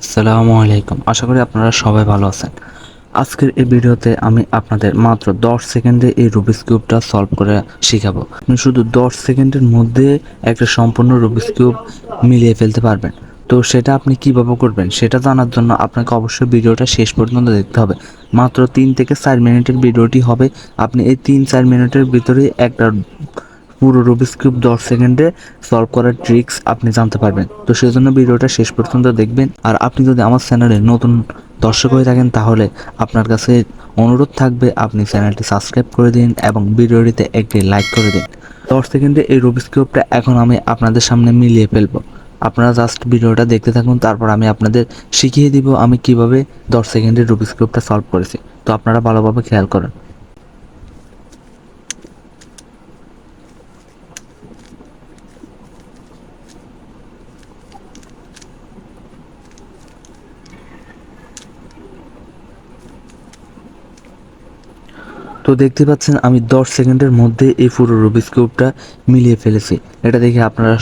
আসসালামু আলাইকুম। আশা করি আপনারা সবাই ভালো আছেন। আজকের এই ভিডিওতে আমি আপনাদের মাত্র 10 সেকেন্ডে এই রুবিক্স কিউবটা সলভ করে শিখাবো। আপনি শুধু 10 সেকেন্ডের মধ্যে একটা সম্পূর্ণ রুবিক্স কিউব মিলিয়ে ফেলতে পারবেন। তো সেটা আপনি কিভাবে করবেন সেটা জানার জন্য আপনাকে অবশ্যই ভিডিওটা শেষ পর্যন্ত দেখতে হবে। মাত্র 3 থেকে 4 মিনিটের ভিডিওটি হবে। আপনি এই 3-4 মিনিটের ভিতরে একটা পুরো রুবিক্স কিউব 10 সেকেন্ডে সলভ করার ট্রিক্স আপনি জানতে পারবেন। তো সেই জন্য ভিডিওটা শেষ পর্যন্ত দেখবেন। আর আপনি যদি আমার চ্যানেলে নতুন দর্শক হয়ে থাকেন তাহলে আপনার কাছে অনুরোধ থাকবে আপনি চ্যানেলটি সাবস্ক্রাইব করে দিন এবং ভিডিওটিতে একটি লাইক করে দিন। 10 সেকেন্ডে এই রুবিক্স কিউবটা এখন আমি আপনাদের সামনে মিলিয়ে ফেলবো। আপনারা জাস্ট ভিডিওটা দেখতে থাকুন, তারপর আমি আপনাদের শিখিয়ে দিব আমি কিভাবে 10 সেকেন্ডে রুবিক্স কিউবটা সলভ করেছি। তো আপনারা ভালোভাবে খেয়াল করেন। তো দেখতে পাচ্ছেন আমি 10 সেকেন্ডের মধ্যে এই পুরো রুবিক্স কিউবটা মিলিয়ে ফেলেছি। এটা দেখে আপনারা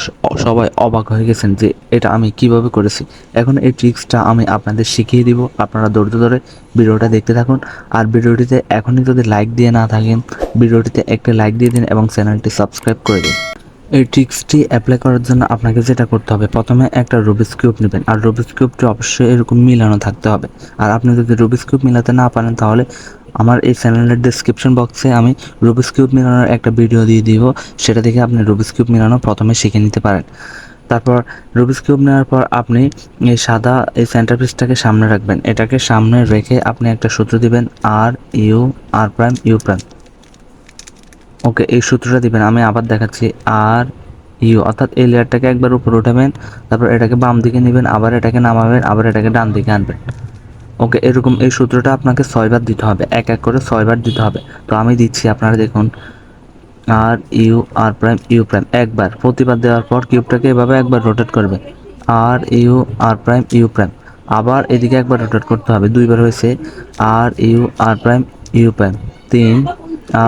সবাই অবাক হয়ে গেছেন যে এটা আমি কিভাবে করেছি। এখন এই ট্রিক্সটা আমি আপনাদের শিখিয়ে দিব। আপনারা ধৈর্য ধরে ভিডিওটা দেখতে থাকুন। আর ভিডিওটিতে এখনই যদি লাইক দিয়ে না থাকেন, ভিডিওটিতে একটা লাইক দিয়ে দিন এবং চ্যানেলটি সাবস্ক্রাইব করে দিন। এই ট্রিক্সটি অ্যাপ্লাই করার জন্য আপনাকে যেটা করতে হবে, প্রথমে একটা রুবিক্স কিউব নেবেন আর রুবিক্স কিউবটি অবশ্যই এরকম মিলানো থাকতে হবে। আর আপনি যদি রুবিক্স কিউব মিলাতে না পারেন তাহলে আমার এই চ্যানেলের ডেসক্রিপশন বক্সে আমি রুবিক্স কিউব মিলানোর একটা ভিডিও দিয়ে দিব, সেটা দেখে আপনি রুবিক্স কিউব মিলানো প্রথমে শিখে নিতে পারেন। তারপর রুবিক্স কিউব নেওয়ার পর আপনি এই সাদা এই সেন্টার পিসটাকে সামনে রাখবেন। এটাকে সামনে রেখে আপনি একটা সূত্র দিবেন আর ইউ আর প্রাইম ইউ প্রাইম। ওকে, এই সূত্রটা দিবেন। আমি আবার দেখাচ্ছি, আর ইউ অর্থাৎ এই লেয়ারটাকে একবার উপরে উঠাবেন, তারপর এটাকে বাম দিকে নেবেন, আবার এটাকে নামাবেন, আবার এটাকে ডান দিকে আনবেন। ওকে, এরকম এই সূত্রটা আপনাকে 6বার দিতে হবে, এক এক করে 6বার দিতে হবে। তো আমি দিচ্ছি, আপনারা দেখুন। আর ইউ আর প্রাইম ইউ প্রাইম একবার, প্রতিবার দেওয়ার পর কিউবটাকে এভাবে একবার রোটেট করবে। আর ইউ আর প্রাইম ইউ প্রাইম, আবার এদিকে একবার রোটেট করতে হবে, দুইবার হয়েছে। আর ইউ আর prime U prime 3,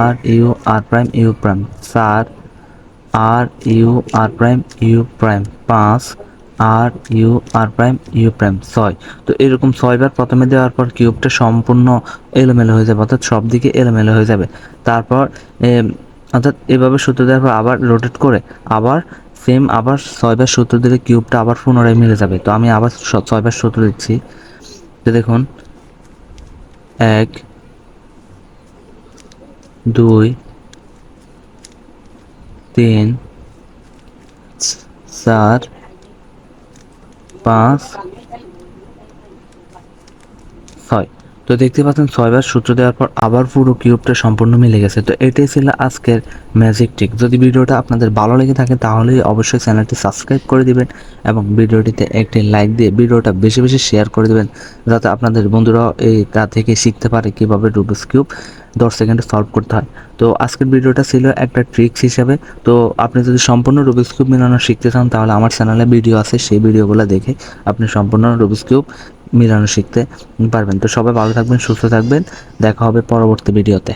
R U আর prime U prime 4, R U আর prime U prime 5, R U আর প্রাইম ইউ প্রাইম 6। তো এরকম 6বার প্রথমে দেওয়ার পর কিউবটা সম্পূর্ণ এলোমেলো হয়ে যাবে, অর্থাৎ সব দিকে এলোমেলো হয়ে যাবে। তারপর অর্থাৎ এভাবে সূত্র দেওয়ার পর আবার রোটেট করে আবার সেম আবার 6বার সূত্র দিলে কিউবটা আবার পুনরায় মিলে যাবে। তো আমি আবার 6বার সূত্র দিচ্ছি। তো দেখুন, 1, 2, 3, 4, 5, 6। তো দেখতে পাচ্ছেন 6বার সূত্র দেওয়ার পর আবার পুরো কিউবটা সম্পূর্ণ মিলে গেছে। তো এটাই ছিল আজকের ম্যাজিক ট্রিক। যদি ভিডিওটা আপনাদের ভালো লেগে থাকে তাহলে অবশ্যই চ্যানেলটি সাবস্ক্রাইব করে দিবেন এবং ভিডিওটিতে একটি লাইক দিয়ে ভিডিওটা বেশি বেশি শেয়ার করে দিবেন, যাতে আপনাদের বন্ধুরাও এই তা থেকে শিখতে পারে কীভাবে রুবিক্স কিউব 10 সেকেন্ডে সলভ করতে হয়। তো আজকের ভিডিওটা ছিল একটা ট্রিক্স হিসেবে। তো আপনি যদি সম্পূর্ণ রুবিক্স কিউব মিলানো শিখতে চান তাহলে আমার চ্যানেলে ভিডিও আছে, সেই ভিডিওগুলো দেখে আপনি সম্পূর্ণ রুবিক্স কিউব মিলানো শিখতে পারবেন। তো সবাই ভালো থাকবেন, সুস্থ থাকবেন, দেখা হবে পরবর্তী ভিডিওতে।